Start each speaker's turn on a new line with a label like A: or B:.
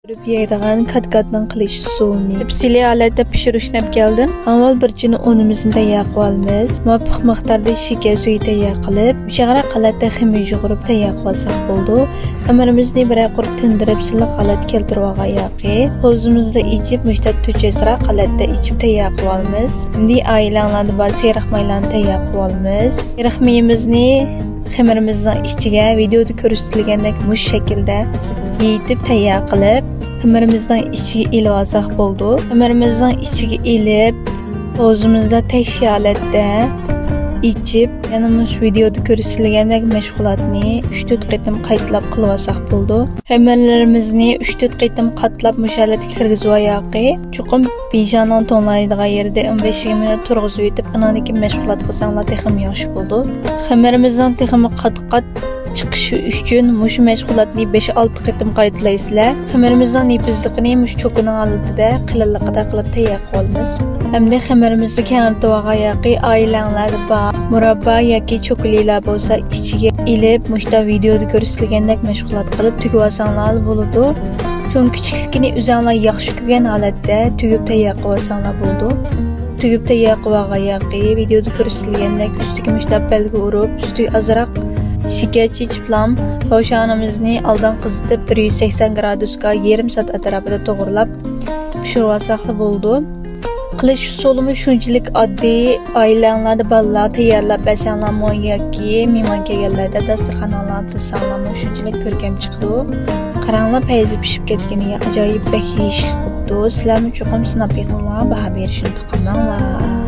A: Yeydigan katgatning qilish usulini tepsili holatda pishirishni keldim. Avval bir chini unimizni tayyor qilamiz. Muvofiq miqdorda shakar suvi tayyor qilib, shag'ara qalatda ximir yug'urib tayyor qilsak bo'ldi. Amirimizni bir qurib tindirib silliq holat keltirib olg'ayaqi. O'zimizda ichib mushtat tuchasra qalatda ichib tayyor qilamiz. Endi aylanlarni va seriq maylarni tayyor qilamiz. Seriq mayimizni ximirimizning ichiga videoda ko'rsatilgandek mush shaklda yeyitib tayyor qilib ximirimizning ichiga ilib olsak bo'ldi. Ximirimizning ichiga ilib o'zimizda tek holatda ichib, yana mush videoda ko'rsatilgandek mashg'ulotni 3-4 qatim qaytlab qilib olsak bo'ldi. Ximirimizni 3-4 qatim qatlab mush holatga kirgizib oyaqi. Chuqum pijamani to'nlaydigan yerda 15-20 minut turg'izib yetib, anandagi mashg'ulot qilsanglar texim yaxshi bo'ldi. Ximirimizning teximi qat-qat chiqishi uchun mush mashg'ulotni 5-6 qatim qaytlaysizlar. Ximirimizning nefizligini mush cho'kining oldida qilinliqida qilib tayyor qilamiz. Hamda ximirimizga kanartovaga yaqi oilanglarda bor murabba yoki cho'klilar bo'lsa ichiga ilib mushta videoda ko'rsatilgandek mashg'ulot qilib tugib olsanglar bo'ladi. Cho'ng kichikligini o'zinglar yaxshi ko'rgan holatda tugib tayyor qilib olsanglar bo'ladi. Tugib tayyor qilgan yaqi videoda ko'rsatilgandek ustiga mushta belgi urib, ustiga azroq shakar chechiplam po'shanimizni oldin qizitib 180 gradusga yarim soat atrofida to'g'rilab pishirib olsak bo'ldi. Qilish usulimi shunchalik oddiy. Oilanglarda bolalar tayyorlab bersanglar yoki mehmon kelganlarda dasturxonlarni tizsanglar shunchalik ko'rkam chiqdi. Qaranglar, payzi pishib ketganiga ajoyib bahish xuddi. Sizlarni cho'qim sinab yig'inglar, baho berishni qilmanglar.